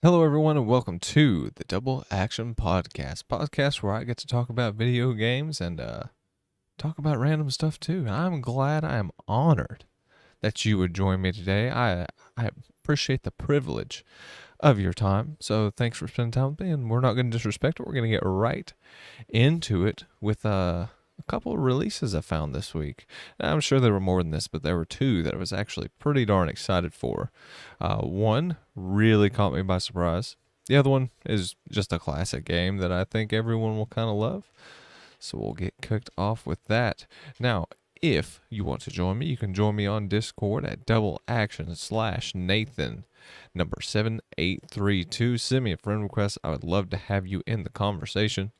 Hello, everyone, and welcome to the Double Action Podcast where I get to talk about video games and talk about random stuff too. I'm glad, I am honored that you would join me today. I appreciate the privilege of your time, so thanks for spending time with me, and we're not going to disrespect it. We're going to get right into it with a couple of releases I found this week. Now, I'm sure there were more than this, but there were two that I was actually pretty darn excited for. One really caught me by surprise. The other one is just a classic game that I think everyone will kind of love. So we'll get kicked off with that. Now, if you want to join me, you can join me on Discord at doubleaction/Nathan number 7832. Send me a friend request. I would love to have you in the conversation.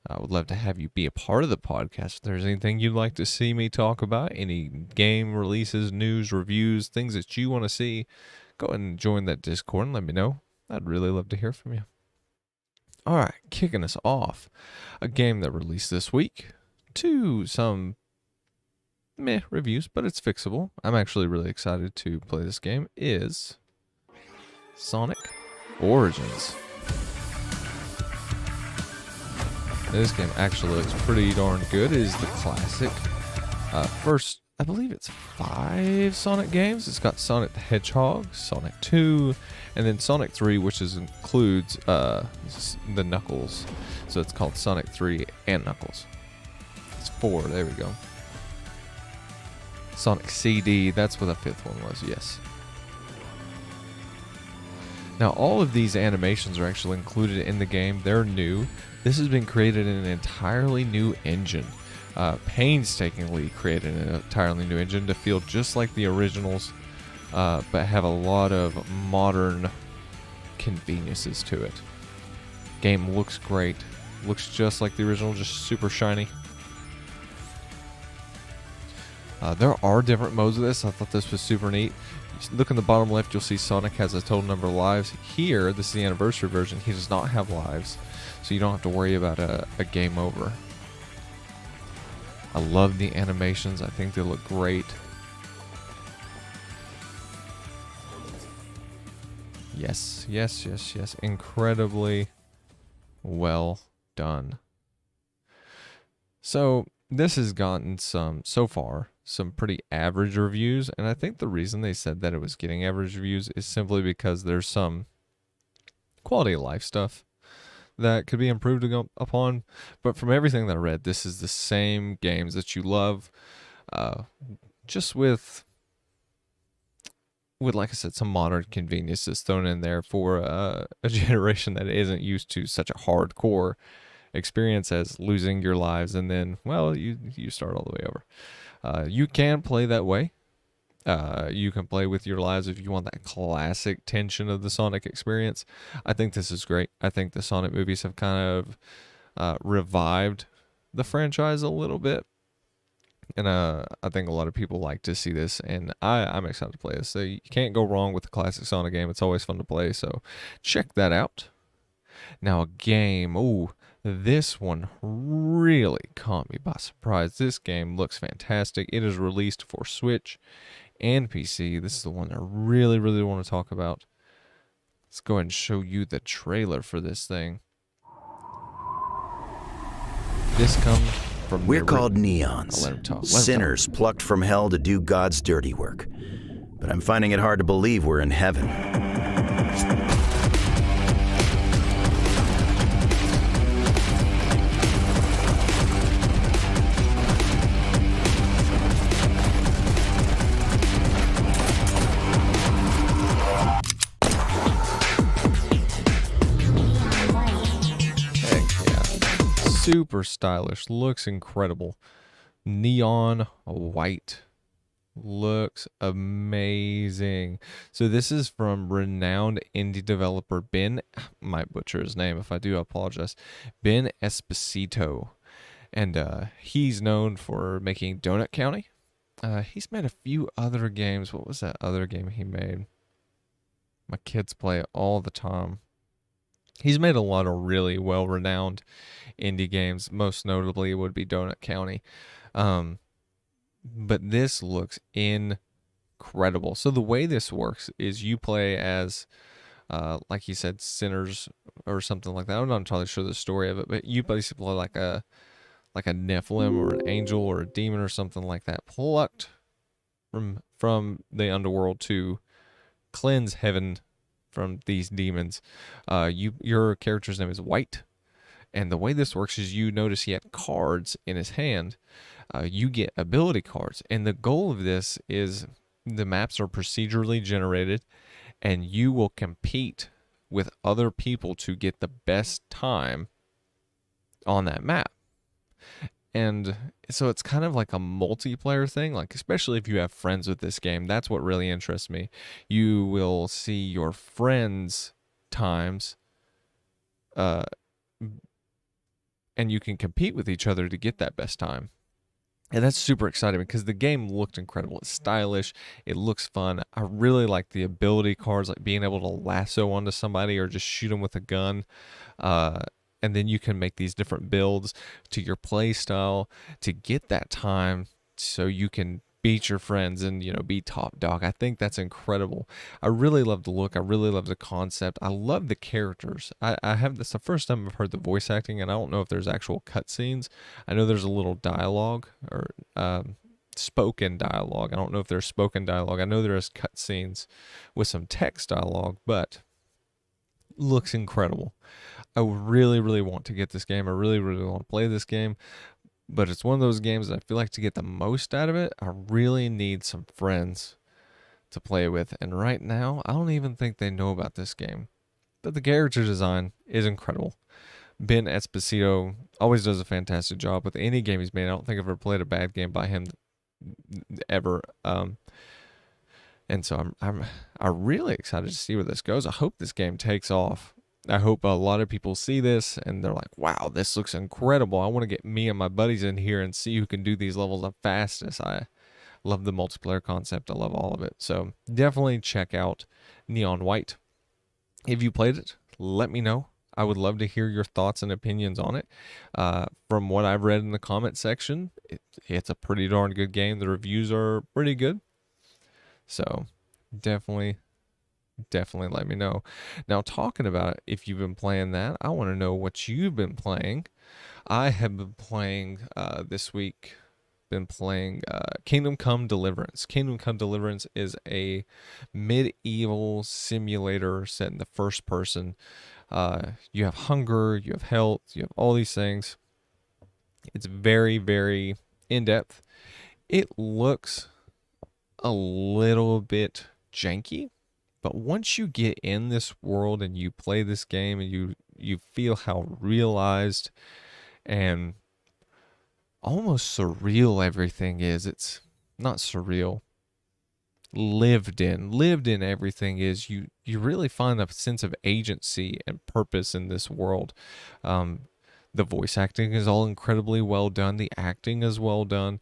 I would love to have you be a part of the podcast. If there's anything you'd like to see me talk about, any game releases, news, reviews, things that you want to see, go ahead and join that Discord and let me know. I'd really love to hear from you. All right, kicking us off, a game that released this week to some meh reviews, but it's fixable. I'm actually really excited to play this game, is Sonic Origins. This game actually looks pretty darn good. It is the classic. First, I believe it's 5 Sonic games. It's got Sonic the Hedgehog, Sonic 2, and then Sonic 3, which includes the Knuckles. So it's called Sonic 3 and Knuckles. It's 4, there we go. Sonic CD, that's what the 5th one was, yes. Now, all of these animations are actually included in the game. They're new. This has been created in an entirely new engine. Painstakingly created an entirely new engine to feel just like the originals, but have a lot of modern conveniences to it. Game looks great. Looks just like the original, just super shiny. There are different modes of this. I thought this was super neat. Look in the bottom left, you'll see Sonic has a total number of lives. Here, this is the anniversary version, he does not have lives, so you don't have to worry about a game over. I love the animations. I think they look great. Yes. Incredibly well done. So, this has gotten some pretty average reviews, and I think the reason they said that it was getting average reviews is simply because there's some quality of life stuff that could be improved upon. But from everything that I read, this is the same games that you love, just with like I said, some modern conveniences thrown in there for a generation that isn't used to such a hardcore experience as losing your lives and then, well, you start all the way over. You can play that way. You can play with your lives if you want that classic tension of the Sonic experience. I think this is great. I think the Sonic movies have kind of revived the franchise a little bit. And I think a lot of people like to see this, and I'm excited to play this. So you can't go wrong with the classic Sonic game. It's always fun to play, so check that out. Now, a game, this one really caught me by surprise. This game looks fantastic. It is released for Switch and PC. This is the one I really, really want to talk about. Let's go ahead and show you the trailer for this thing. This comes from... We're called neons, Let him talk. sinners plucked from hell to do God's dirty work. But I'm finding it hard to believe we're in heaven. Super stylish, looks incredible. Neon white, looks amazing. So this is from renowned indie developer Ben, might butcher his name, if I do, I apologize, Ben Esposito. And he's known for making Donut County. He's made a few other games. What was that other game he made? My kids play it all the time. He's made a lot of really well-renowned indie games. Most notably would be Donut County. But this looks incredible. So the way this works is you play as like you said, sinners or something like that. I'm not entirely sure the story of it, but you basically play like a Nephilim or an angel or a demon or something like that, plucked from the underworld to cleanse heaven from these demons. Your character's name is White, and the way this works is you notice he had cards in his hand. You get ability cards, and the goal of this is the maps are procedurally generated, and you will compete with other people to get the best time on that map. And so it's kind of like a multiplayer thing, like especially if you have friends with this game. That's what really interests me. You will see your friends' times, uh, and you can compete with each other to get that best time. And that's super exciting because the game looked incredible. It's stylish. It looks fun. I really like the ability cards, like being able to lasso onto somebody or just shoot them with a gun. Uh, and then you can make these different builds to your play style to get that time so you can beat your friends and, be top dog. I think that's incredible. I really love the look. I really love the concept. I love the characters. I have this the first time I've heard the voice acting, and I don't know if there's actual cutscenes. I know there's a little dialogue or spoken dialogue. I don't know if there's spoken dialogue. I know there's cutscenes with some text dialogue, but looks incredible. I really, really want to get this game. I really, really want to play this game. But it's one of those games that I feel like to get the most out of it, I really need some friends to play with. And right now, I don't even think they know about this game. But the character design is incredible. Ben Esposito always does a fantastic job with any game he's made. I don't think I've ever played a bad game by him ever. And so I'm really excited to see where this goes. I hope this game takes off. I hope a lot of people see this and they're like, wow, this looks incredible. I want to get me and my buddies in here and see who can do these levels the fastest. I love the multiplayer concept. I love all of it. So definitely check out Neon White. If you played it, let me know. I would love to hear your thoughts and opinions on it. From what I've read in the comment section, it's a pretty darn good game. The reviews are pretty good. So definitely let me know. Now, talking about if you've been playing that, I want to know what you've been playing. I have been playing this week, Kingdom Come Deliverance. Kingdom Come Deliverance is a medieval simulator set in the first person. You have hunger, you have health, you have all these things. It's very, very in-depth. It looks a little bit janky, but once you get in this world and you play this game and you feel how realized and almost surreal everything is. It's not surreal. Lived in everything is. You really find a sense of agency and purpose in this world. The voice acting is all incredibly well done. The acting is well done.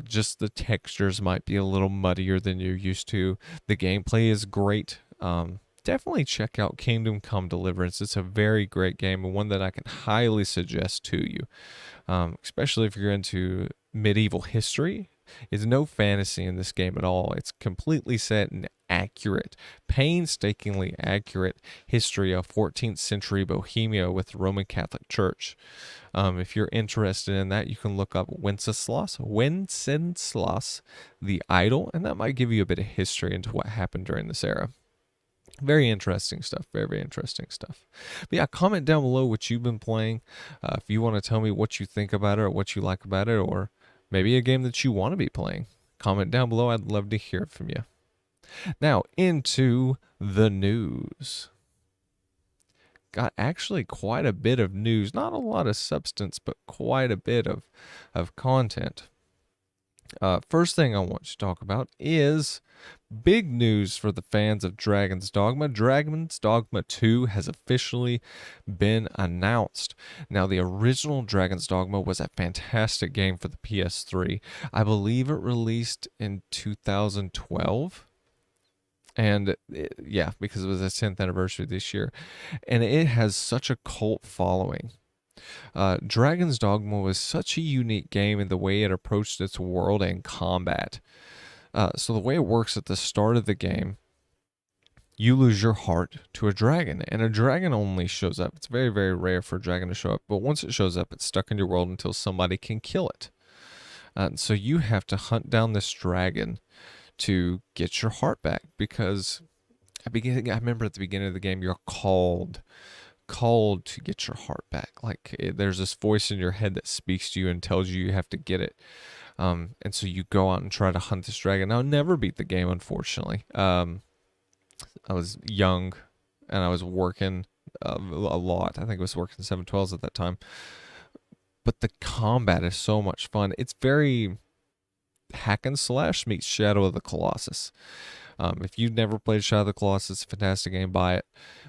Just the textures might be a little muddier than you're used to. The gameplay is great. Definitely check out Kingdom Come Deliverance. It's a very great game and one that I can highly suggest to you, especially if you're into medieval history. There's no fantasy in this game at all. It's completely set in accurate, painstakingly accurate history of 14th century Bohemia with the Roman Catholic Church. If you're interested in that, you can look up Wenceslas the Idol, and that might give you a bit of history into what happened during this era. Very interesting stuff. Very, very interesting stuff. But yeah, comment down below what you've been playing. If you want to tell me what you think about it or what you like about it, or maybe a game that you want to be playing, comment down below. I'd love to hear it from you. Now, into the news. Got actually quite a bit of news. Not a lot of substance, but quite a bit of content. First thing I want to talk about is big news for the fans of Dragon's Dogma. Dragon's Dogma 2 has officially been announced. Now, the original Dragon's Dogma was a fantastic game for the PS3. I believe it released in 2012. And yeah, because it was its 10th anniversary this year. And it has such a cult following. Dragon's Dogma was such a unique game in the way it approached its world and combat. So the way it works at the start of the game, you lose your heart to a dragon. And a dragon only shows up. It's very, very rare for a dragon to show up. But once it shows up, it's stuck in your world until somebody can kill it. So you have to hunt down this dragon to get your heart back, because I remember at the beginning of the game, you're called to get your heart back. Like there's this voice in your head that speaks to you and tells you have to get it. And so you go out and try to hunt this dragon. I'll never beat the game, unfortunately. I was young and I was working a lot. I think I was working 712s at that time. But the combat is so much fun. It's very hack and slash meets Shadow of the Colossus. If you've never played Shadow of the Colossus, it's a fantastic game, buy it.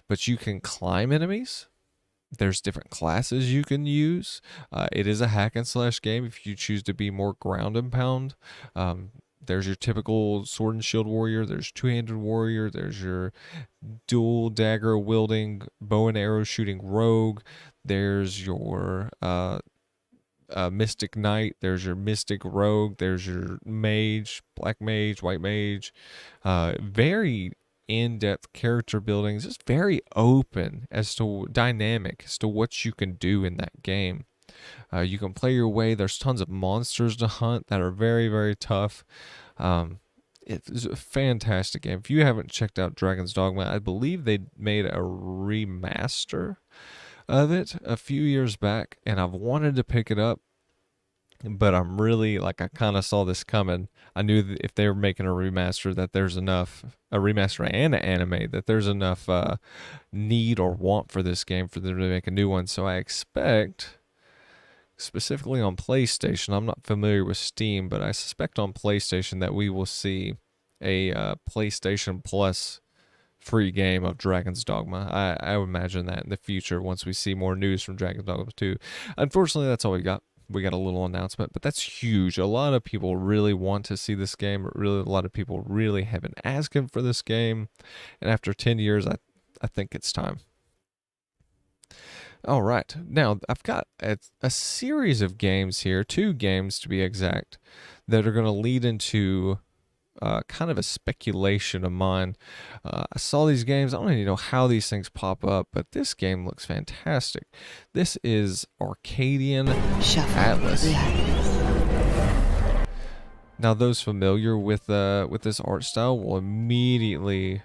But you can climb enemies. There's different classes you can use. It is a hack and slash game if you choose to be more ground and pound. There's your typical sword and shield warrior. There's two-handed warrior. There's your dual dagger wielding, bow and arrow shooting rogue. There's your mystic knight. There's your mystic rogue. There's your mage, black mage, white mage. Very in-depth character building. It's just very open as to dynamic as to what you can do in that game. You can play your way. There's tons of monsters to hunt that are very, very tough. It's a fantastic game. If you haven't checked out Dragon's Dogma, I believe they made a remaster of it a few years back, and I've wanted to pick it up, but I'm really, like, I kind of saw this coming. I knew that if they were making a remaster, that there's enough, a remaster and an anime, that there's enough need or want for this game for them to make a new one. So I expect, specifically on PlayStation, I'm not familiar with Steam, but I suspect on PlayStation that we will see a PlayStation Plus free game of Dragon's Dogma. I would imagine that in the future once we see more news from Dragon's Dogma 2. Unfortunately, that's all we got. We got a little announcement, but that's huge. A lot of people really want to see this game. A lot of people really have been asking for this game. And after 10 years, I think it's time. All right. Now, I've got a series of games here, 2 games to be exact, that are going to lead into kind of a speculation of mine. I saw these games. I don't even know how these things pop up, but this game looks fantastic. This is Arcadian Atlas. Now, those familiar with this art style will immediately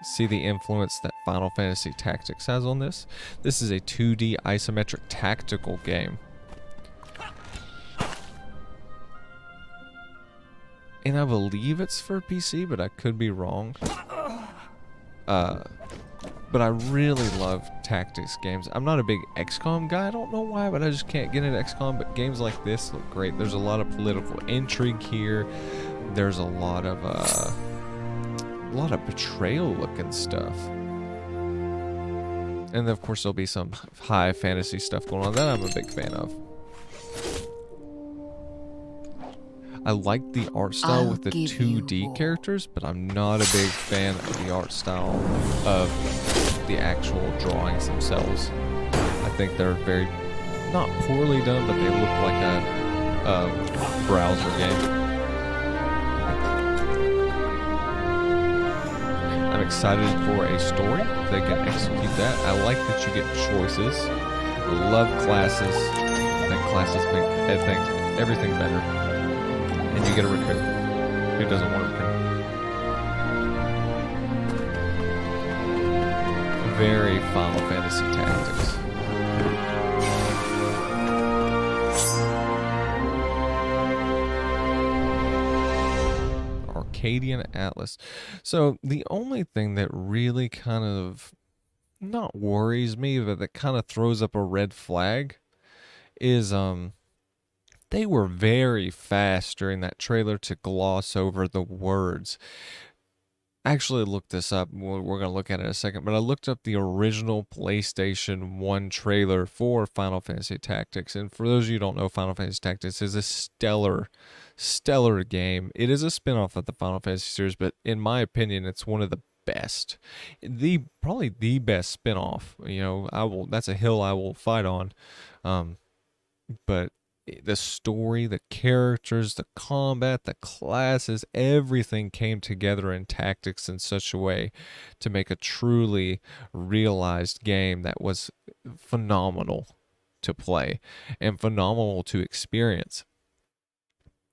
see the influence that Final Fantasy Tactics has on this. This is a 2D isometric tactical game. And I believe it's for PC, but I could be wrong. But I really love tactics games. I'm not a big XCOM guy. I don't know why, but I just can't get into XCOM. But games like this look great. There's a lot of political intrigue here. There's a lot of betrayal looking stuff. And then, of course, there'll be some high fantasy stuff going on that I'm a big fan of. I like the art style with the 2D characters, but I'm not a big fan of the art style of the actual drawings themselves. I think they're very, not poorly done, but they look like a browser game. I'm excited for a story. If they can execute that. I like that you get choices. I love classes. I think classes make everything better. And you get a recruit. Who doesn't want a recruit? Very Final Fantasy Tactics. Arcadian Atlas. So the only thing that really kind of not worries me, but that kind of throws up a red flag is they were very fast during that trailer to gloss over the words. I actually looked this up. We're going to look at it in a second, but I looked up the original PlayStation 1 trailer for Final Fantasy Tactics. And for those of you who don't know, Final Fantasy Tactics is a stellar game. It is a spin-off of the Final Fantasy series, but in my opinion, it's one of the best. Probably the best spin-off. You know, that's a hill I will fight on. But the story, the characters, the combat, the classes, everything came together in Tactics in such a way to make a truly realized game that was phenomenal to play and phenomenal to experience.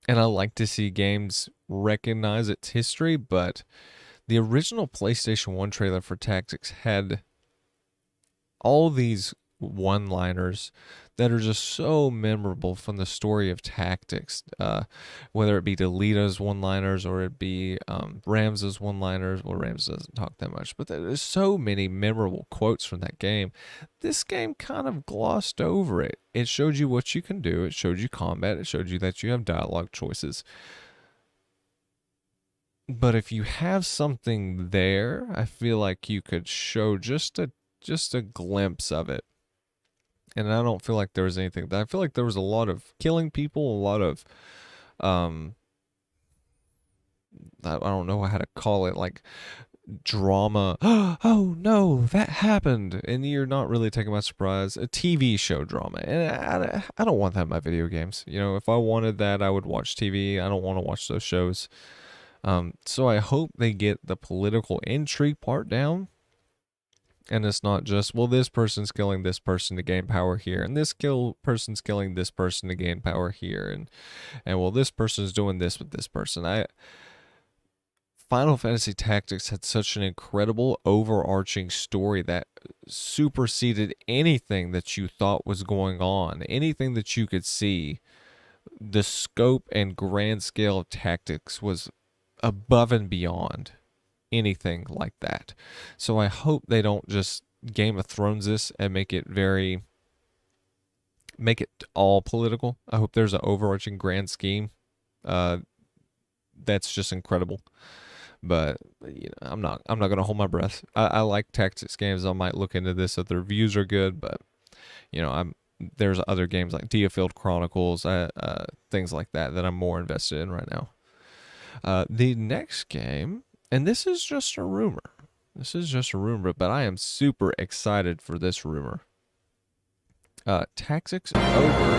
And I like to see games recognize its history, but the original PlayStation 1 trailer for Tactics had all these one-liners that are just so memorable from the story of Tactics, whether it be Delita's one-liners or it be Rams's one-liners. Well, Rams doesn't talk that much, but there's so many memorable quotes from that game. This game kind of glossed over it. It showed you what you can do. It showed you combat. It showed you that you have dialogue choices. But if you have something there, I feel like you could show just a glimpse of it. And I don't feel like there was anything. I feel like there was a lot of killing people, a lot of, I don't know how to call it, like drama. Oh no, that happened, and you're not really taken by surprise. A TV show drama, and I don't want that in my video games. You know, if I wanted that, I would watch TV. I don't want to watch those shows. So I hope they get the political intrigue part down. And it's not just, well, this person's killing this person to gain power here, and this person's killing this person to gain power here, and well, this person's doing this with this person. Final Fantasy Tactics had such an incredible overarching story that superseded anything that you thought was going on, anything that you could see. The scope and grand scale of Tactics was above and beyond anything like that. So I hope they don't just Game of Thrones this and make it all political. I hope there's an overarching grand scheme that's just incredible. But you know, I'm not gonna hold my breath. I like Tactics games. I might look into this if the reviews are good, but you know, there's other games like Diafield Chronicles, things like that I'm more invested in right now. The next game, and this is just a rumor. But I am super excited for this rumor. Tactics Ogre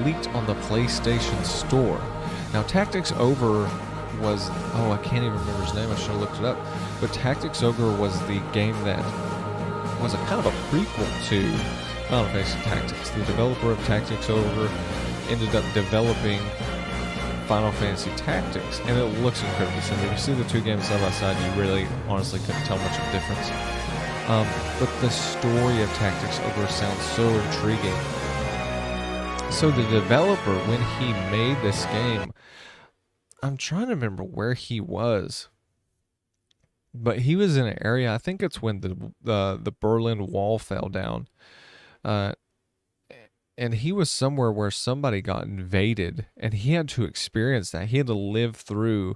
leaked on the PlayStation Store. Now, Tactics Ogre was, I can't even remember his name. I should have looked it up. But Tactics Ogre was the game that was a kind of a prequel to Final Fantasy Tactics. The developer of Tactics Ogre ended up developing Final Fantasy Tactics, and it looks incredibly similar. You see the two games side by side, you really honestly couldn't tell much of a difference. But the story of Tactics Ogre sounds so intriguing. So the developer, when he made this game, I'm trying to remember where he was, but he was in an area, I think it's when the Berlin Wall fell down, and he was somewhere where somebody got invaded, and he had to experience that. He had to live through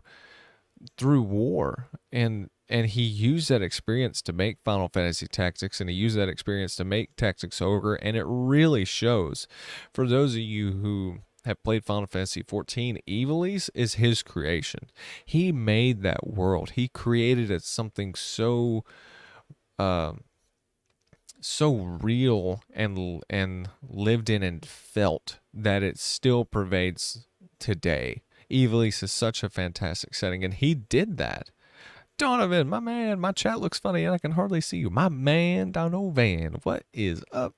war, and he used that experience to make Final Fantasy Tactics, and he used that experience to make Tactics Ogre, and it really shows. For those of you who have played Final Fantasy XIV, Ivalice is his creation. He made that world. He created it something so real and lived in and felt that it still pervades today. Ivalice is such a fantastic setting, and he did that. Donovan, my man, my chat looks funny and I can hardly see you. My man, Donovan, what is up?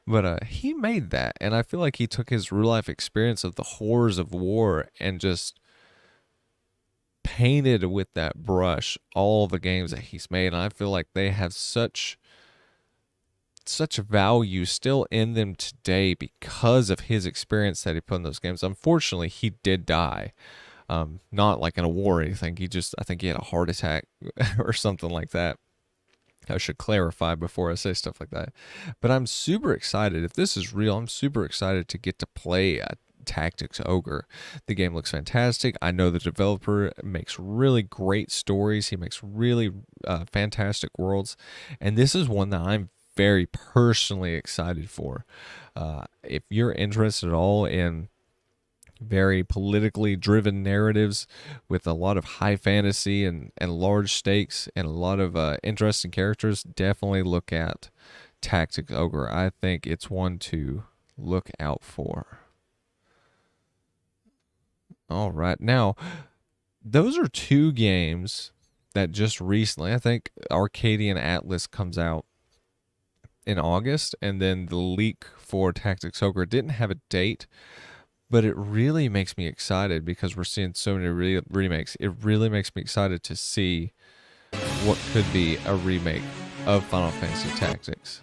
But he made that, and I feel like he took his real life experience of the horrors of war and just painted with that brush all the games that he's made. And I feel like they have such value still in them today because of his experience that he put in those games. Unfortunately, he did die. Not like in a war or anything. I think he had a heart attack or something like that. I should clarify before I say stuff like that. But I'm super excited. If this is real, I'm super excited to get to play Tactics Ogre. The game looks fantastic. I know the developer makes really great stories. He makes really fantastic worlds. And this is one that I'm very personally excited for. If you're interested at all in very politically driven narratives with a lot of high fantasy and large stakes and a lot of interesting characters, definitely look at Tactics Ogre. I think it's one to look out for. All right. Now, those are two games that just recently, I think Arcadian Atlas comes out in August, and then the leak for Tactics Ogre didn't have a date, but it really makes me excited because we're seeing so many remakes. It really makes me excited to see what could be a remake of Final Fantasy Tactics,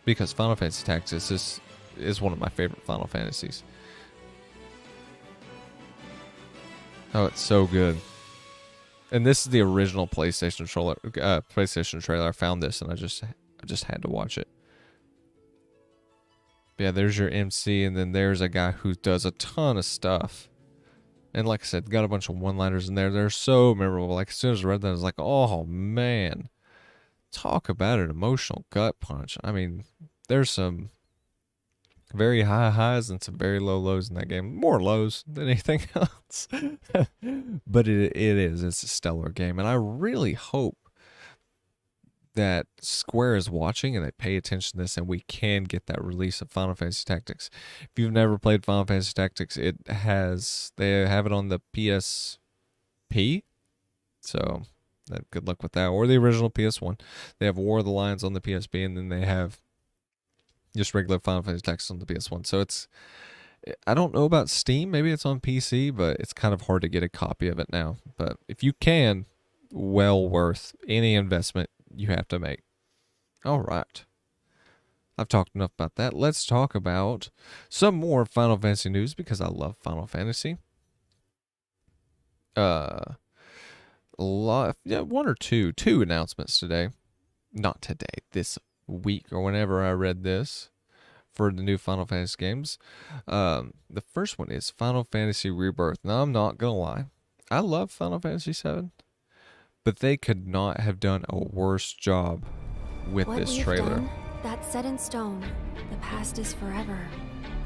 because Final Fantasy Tactics is one of my favorite Final Fantasies. Oh, it's so good. And this is the original PlayStation trailer. I found this and I just had to watch it. But yeah, there's your MC, and then there's a guy who does a ton of stuff. And like I said, got a bunch of one-liners in there. They're so memorable. Like, as soon as I read that, I was like, oh man. Talk about an emotional gut punch. I mean, there's some very high highs and some very low lows in that game. More lows than anything else. But it's a stellar game. And I really hope that Square is watching and they pay attention to this, and we can get that release of Final Fantasy Tactics. If you've never played Final Fantasy Tactics, they have it on the PSP. So good luck with that. Or the original PS1. They have War of the Lions on the PSP, and then they have just regular Final Fantasy Tactics on the PS1. So I don't know about Steam. Maybe it's on PC, but it's kind of hard to get a copy of it now. But if you can, well worth any investment you have to make. All right. I've talked enough about that. Let's talk about some more Final Fantasy news, because I love Final Fantasy. One or two announcements today. Not today, this week or whenever I read this, for the new Final Fantasy games. The first one is Final Fantasy Rebirth. Now, I'm not gonna lie, I love Final Fantasy VII, but they could not have done a worse job with this trailer. That's set in stone. The past is forever.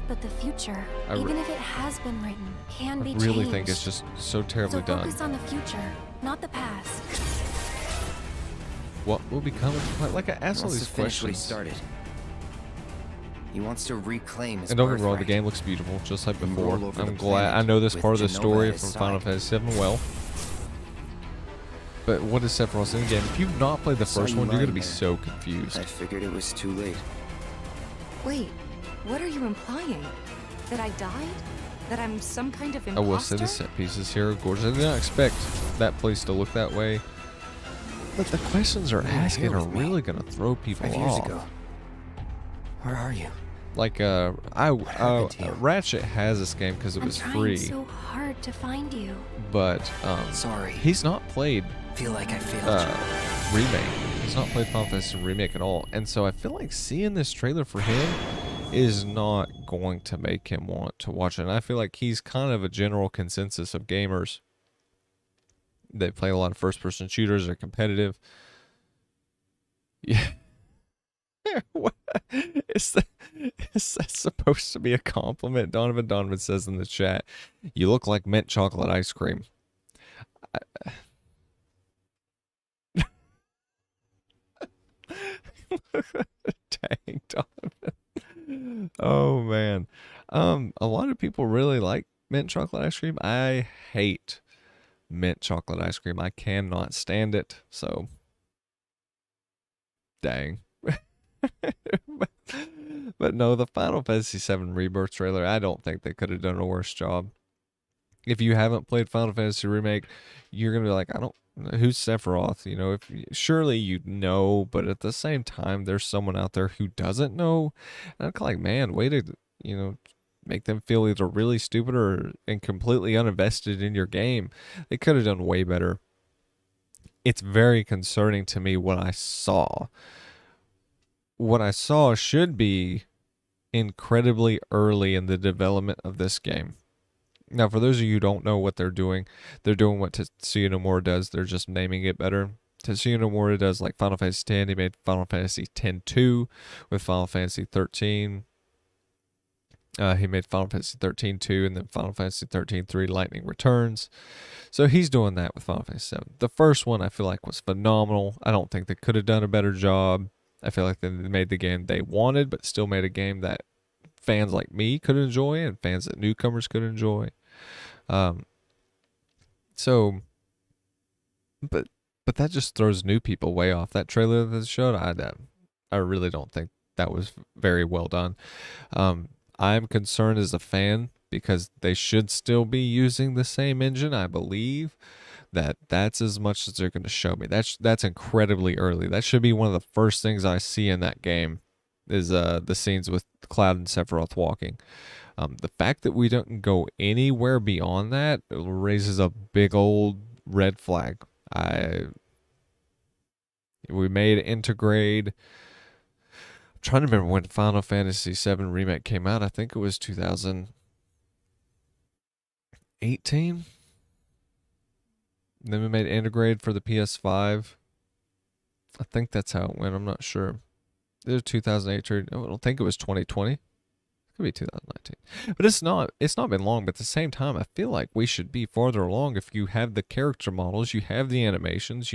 But the future, even if it has been written, can be changed. I really think it's just so terribly done. Focus on the future, not the past. What will become of, like, I asked all these questions. Started. He wants to reclaim his and don't get me wrong, the birthright. game looks beautiful, just like And before. roll over I'm the glad I planet know this with part of the Genova story at his from side. Final Fantasy VII well. But what is Sephiroth's in the game? If you've not played the Saw first you one, you're gonna lying be there. so confused. I figured it was too late. Wait, what are you implying? That I died? That I'm some kind of I imposter? will say the set pieces here are gorgeous. I did not expect that place to look that way. But the questions they're You were asking here are with me really gonna throw people 5 years off. ago. Where are you? Like happened to you? Ratchet has this game because it was I'm free, trying so hard to find you. but Sorry. he's not played Feel like I failed you. Remake. He's not played Final Fantasy Remake at all, and so I feel like seeing this trailer for him is not going to make him want to watch it. And I feel like he's kind of a general consensus of gamers. They play a lot of first-person shooters. They're competitive. Yeah. What? Is that supposed to be a compliment? Donovan says in the chat, "You look like mint chocolate ice cream." Dang, Donovan. Oh man. A lot of people really like mint chocolate ice cream. I hate mint chocolate ice cream. I cannot stand it. So dang. But no, the Final Fantasy VII Rebirth trailer, I don't think they could have done a worse job. If you haven't played Final Fantasy Remake, you're gonna be like, I don't. Who's Sephiroth? You know, surely you know, but at the same time, there's someone out there who doesn't know. And I'm kind of like, man, way to, make them feel either really stupid and completely uninvested in your game. They could have done way better. It's very concerning to me what I saw. What I saw should be incredibly early in the development of this game. Now, for those of you who don't know what they're doing what Tetsuya Nomura does. They're just naming it better. Tetsuya Nomura does like Final Fantasy X. He made Final Fantasy X-2 with Final Fantasy 13. He made Final Fantasy 13-2 and then Final Fantasy 13-3 Lightning Returns. So he's doing that with Final Fantasy VII. The first one I feel like was phenomenal. I don't think they could have done a better job. I feel like they made the game they wanted, but still made a game that fans like me could enjoy and fans that newcomers could enjoy. So, but that just throws new people way off. That trailer that showed, I really don't think that was very well done. I'm concerned as a fan because they should still be using the same engine. I believe that's as much as they're going to show me. That's incredibly early. That should be one of the first things I see in that game is the scenes with Cloud and Sephiroth walking. The fact that we don't go anywhere beyond that raises a big old red flag. We made Intergrade. I'm trying to remember when Final Fantasy VII Remake came out. I think it was 2018. Then we made Intergrade for the PS5. I think that's how it went. I'm not sure. It was 2008. I don't think it was 2020. It could be 2019. But it's not been long. But at the same time, I feel like we should be farther along if you have the character models, you have the animations,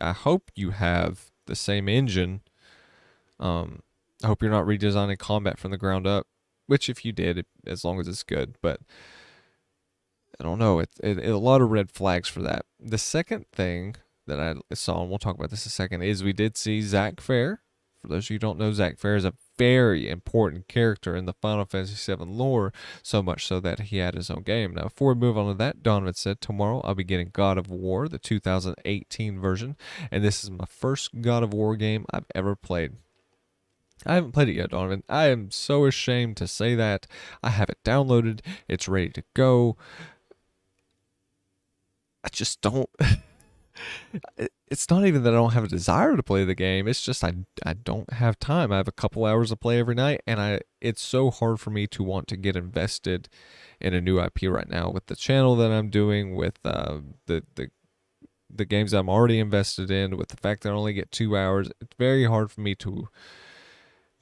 I hope you have the same engine. I hope you're not redesigning combat from the ground up, which if you did, as long as it's good. But I don't know. It a lot of red flags for that. The second thing that I saw, and we'll talk about this in a second, is we did see Zack Fair. For those of you who don't know, Zack Fair is a very important character in the Final Fantasy VII lore, so much so that he had his own game. Now, before we move on to that, Donovan said, tomorrow I'll be getting God of War, the 2018 version, and this is my first God of War game I've ever played. I haven't played it yet, Donovan. I am so ashamed to say that. I have it downloaded. It's ready to go. I just don't... It's not even that I don't have a desire to play the game. It's just I don't have time. I have a couple hours to play every night, and it's so hard for me to want to get invested in a new IP right now with the channel that I'm doing, with the games I'm already invested in, with the fact that I only get 2 hours. It's very hard for me to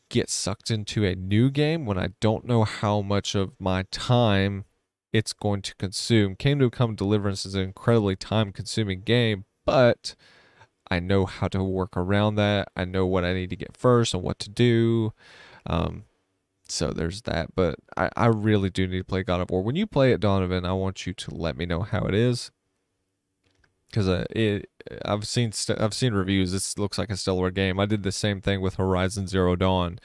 get sucked into a new game when I don't know how much of my time it's going to consume. Kingdom Come Deliverance is an incredibly time-consuming game, but I know how to work around that. I know what I need to get first and what to do. So there's that. But I really do need to play God of War. When you play it, Donovan, I want you to let me know how it is. Because I've seen reviews. This looks like a stellar game. I did the same thing with Horizon Zero Dawn,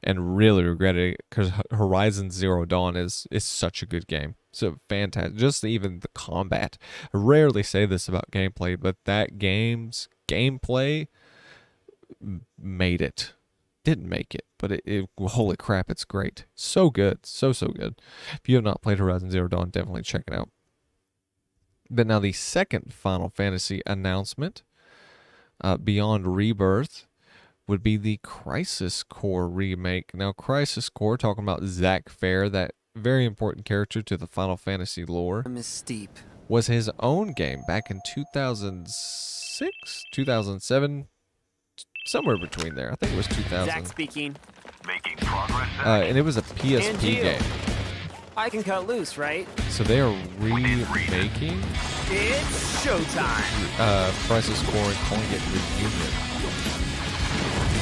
and really regretted it because Horizon Zero Dawn is such a good game. So fantastic. Just even the combat. I rarely say this about gameplay, but that game's gameplay made it. Didn't make it, but it holy crap, it's great. So good. So good. If you have not played Horizon Zero Dawn, definitely check it out. But now the second Final Fantasy announcement, beyond Rebirth, would be the Crisis Core remake. Now, Crisis Core, talking about Zack Fair, that very important character to the Final Fantasy lore, Miss Steep. was his own game back in 2006, 2007, somewhere between there. I think it was 2000. Zach speaking. Making progress. And it was a PSP game. I can cut loose, right? So they are remaking It's showtime. Crisis Core and calling it Reunion.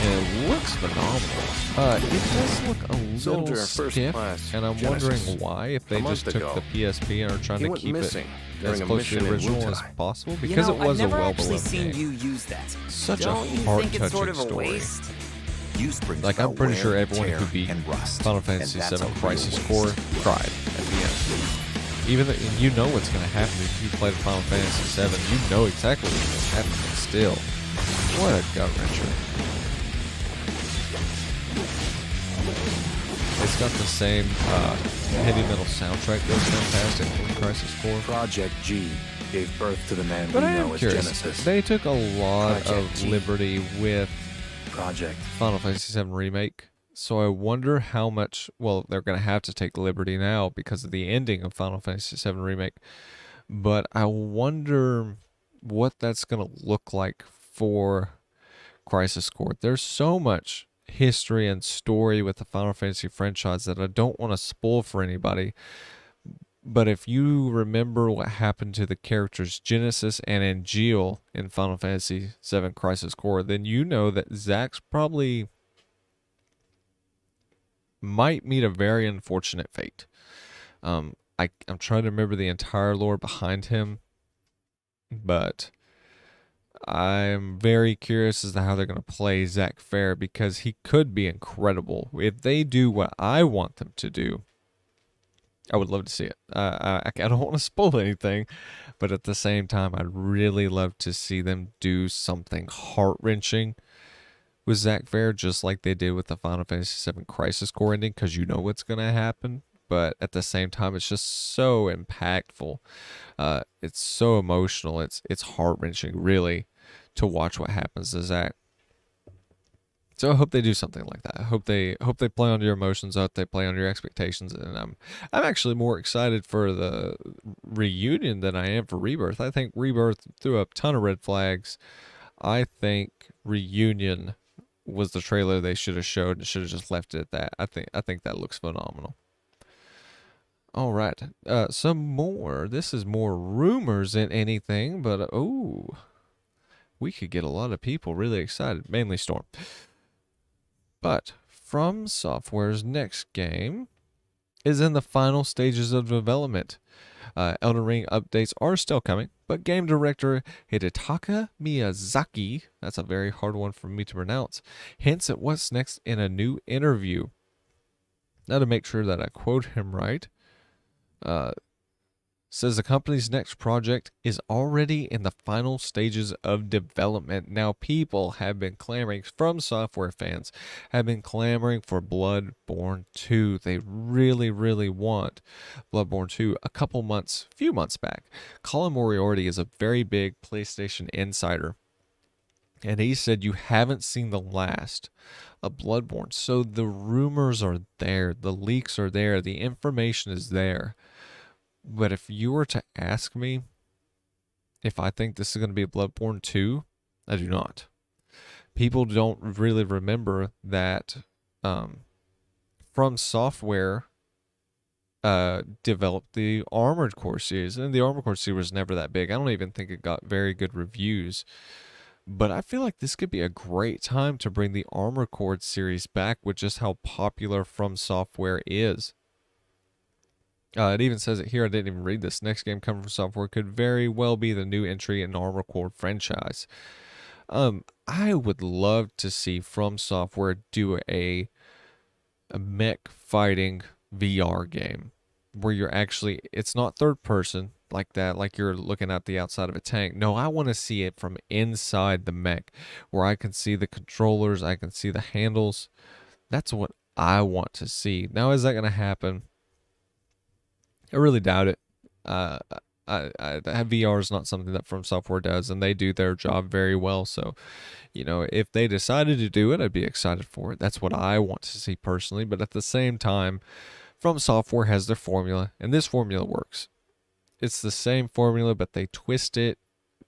And it looks phenomenal. It does look a little stiff, and I'm wondering why, if they just took the PSP and are trying to keep it as close to the original as possible, because it was a well-beloved game. You use that. Such Don't a you think heart-touching it's sort of a story. waste? Like, I'm pretty sure everyone who beat Final Fantasy VII Crisis Core cried at the end. Even though you know what's going to happen if you play the Final Fantasy VII, you know exactly what's going to happen, but still, what a gut-wrencher. It's got the same heavy metal soundtrack that was fantastic in Crisis Core. Project G gave birth to the man But we I know am as curious, Genesis. they took a lot Project of G. liberty with Project. Final Fantasy VII Remake. So I wonder how much, well, they're going to have to take liberty now because of the ending of Final Fantasy VII Remake. But I wonder what that's going to look like for Crisis Core. There's so much history and story with the Final Fantasy franchise that I don't want to spoil for anybody. But if you remember what happened to the characters Genesis and Angeal in Final Fantasy VII Crisis Core, then you know that Zack's probably might meet a very unfortunate fate. I'm trying to remember the entire lore behind him, but I'm very curious as to how they're going to play Zack Fair, because he could be incredible. If they do what I want them to do, I would love to see it. I don't want to spoil anything, but at the same time, I'd really love to see them do something heart-wrenching with Zack Fair, just like they did with the Final Fantasy VII Crisis Core ending, because you know what's going to happen. But at the same time, it's just so impactful. It's so emotional. It's heart-wrenching, really, to watch what happens to Zack. So I hope they do something like that. I hope they play on your emotions. I hope they play on your expectations. And I'm actually more excited for the reunion than I am for Rebirth. I think Rebirth threw up a ton of red flags. I think Reunion was the trailer they should have showed and should have just left it at that. I think that looks phenomenal. All right, some more. This is more rumors than anything, but we could get a lot of people really excited, mainly Storm. But From Software's next game is in the final stages of development. Elden Ring updates are still coming, but game director Hidetaka Miyazaki, that's a very hard one for me to pronounce, hints at what's next in a new interview. Now, to make sure that I quote him right, says the company's next project is already in the final stages of development. Now, people have been clamoring, From Software fans have been clamoring for Bloodborne 2. They really, really want Bloodborne 2. Few months back, Colin Moriarty is a very big PlayStation insider, and he said you haven't seen the last of Bloodborne. So the rumors are there, the leaks are there, the information is there. But if you were to ask me if I think this is going to be Bloodborne 2, I do not. People don't really remember that From Software developed the Armored Core series, and the Armored Core series was never that big. I don't even think it got very good reviews. But I feel like this could be a great time to bring the Armored Core series back with just how popular From Software is. It even says it here. I didn't even read this. Next game coming from Software could very well be the new entry in the Armored Core franchise. I would love to see From Software do a mech fighting VR game where you're actually, it's not third person like that, like you're looking at the outside of a tank. No, I want to see it from inside the mech where I can see the controllers, I can see the handles. That's what I want to see. Now, is that going to happen? I really doubt it. VR is not something that From Software does, and they do their job very well. So, if they decided to do it, I'd be excited for it. That's what I want to see personally. But at the same time, From Software has their formula, and this formula works. It's the same formula, but they twist it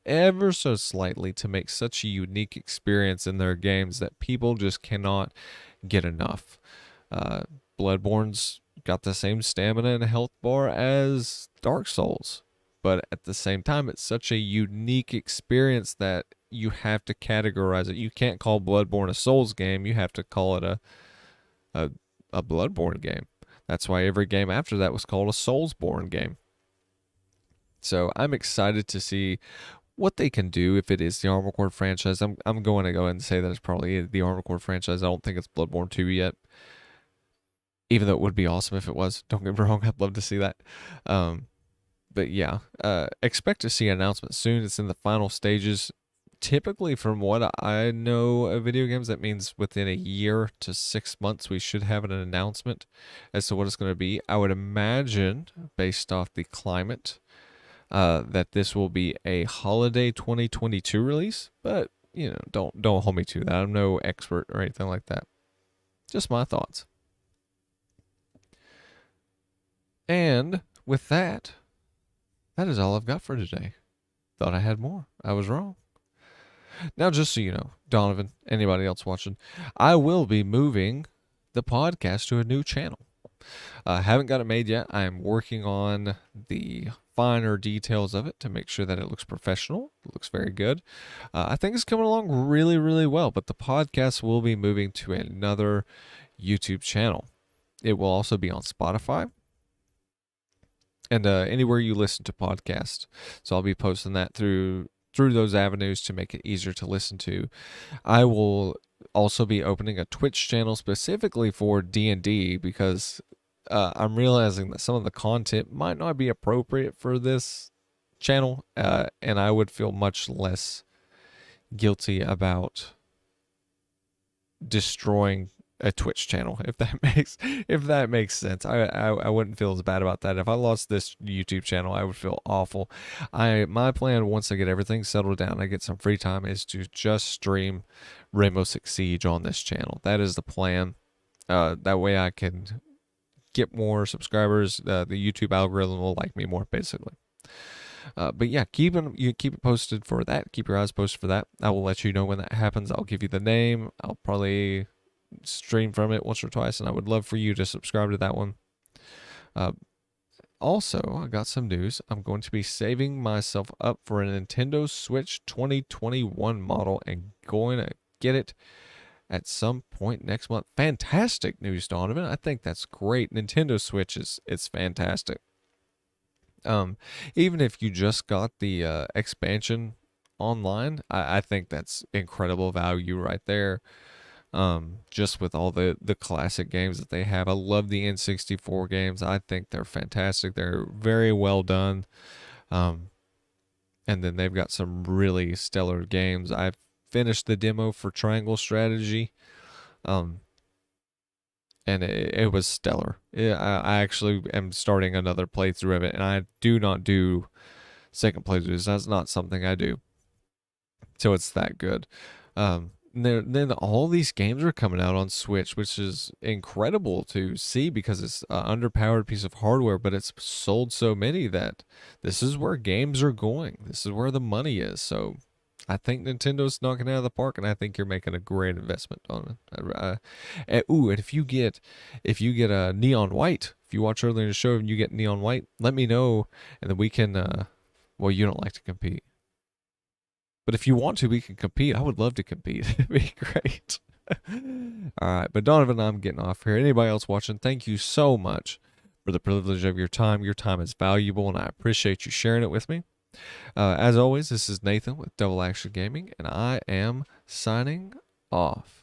ever so slightly to make such a unique experience in their games that people just cannot get enough. Bloodborne's got the same stamina and health bar as Dark Souls, but at the same time, it's such a unique experience that you have to categorize it. You can't call Bloodborne a Souls game. You have to call it a Bloodborne game. That's why every game after that was called a Soulsborne game. So I'm excited to see what they can do if it is the Armored Core franchise. I'm going to go ahead and say that it's probably the Armored Core franchise. I don't think it's Bloodborne 2 yet, even though it would be awesome if it was. Don't get me wrong, I'd love to see that. But yeah, expect to see an announcement soon. It's in the final stages. Typically, from what I know of video games, that means within a year to 6 months, we should have an announcement as to what it's going to be. I would imagine, based off the climate, that this will be a holiday 2022 release. But, don't hold me to that. I'm no expert or anything like that. Just my thoughts. And with that is all I've got for today. Thought I had more. I was wrong. Now, just so you know, Donovan, anybody else watching, I will be moving the podcast to a new channel. Haven't got it made yet. I'm working on the finer details of it to make sure that it looks professional. It looks very good. I think it's coming along really, really well, but the podcast will be moving to another YouTube channel. It will also be on Spotify and anywhere you listen to podcasts. So I'll be posting that through those avenues to make it easier to listen to. I will also be opening a Twitch channel specifically for D&D because I'm realizing that some of the content might not be appropriate for this channel, and I would feel much less guilty about destroying a Twitch channel, if that makes sense. I wouldn't feel as bad about that. If I lost this YouTube channel, I would feel awful. My plan, once I get everything settled down, I get some free time, is to just stream Rainbow Six Siege on this channel. That is the plan. That way I can get more subscribers. The YouTube algorithm will like me more, basically. But yeah, keep it posted for that. Keep your eyes posted for that. I will let you know when that happens. I'll give you the name. I'll probably stream from it once or twice, and I would love for you to subscribe to that one. Also, I got some news. I'm going to be saving myself up for a Nintendo Switch 2021 model and going to get it at some point next month. Fantastic news, Donovan. I think that's great. Nintendo Switch it's fantastic. Even if you just got the expansion online, I think that's incredible value right there. Just with all the classic games that they have. I love the N64 games. I think they're fantastic. They're very well done. And then they've got some really stellar games. I've finished the demo for Triangle Strategy. And it was stellar. I actually am starting another playthrough of it, and I do not do second playthroughs. That's not something I do. So it's that good. Then all these games are coming out on Switch, which is incredible to see because it's an underpowered piece of hardware, but it's sold so many that this is where games are going. This is where the money is. So I think Nintendo's knocking it out of the park, and I think you're making a great investment on it. And if you get a Neon White, if you watch earlier in the show and you get Neon White, let me know, and then we can. Well, you don't like to compete. But if you want to, we can compete. I would love to compete. It'd be great. All right. But Donovan, I'm getting off here. Anybody else watching, thank you so much for the privilege of your time. Your time is valuable, and I appreciate you sharing it with me. As always, this is Nathan with Double Action Gaming, and I am signing off.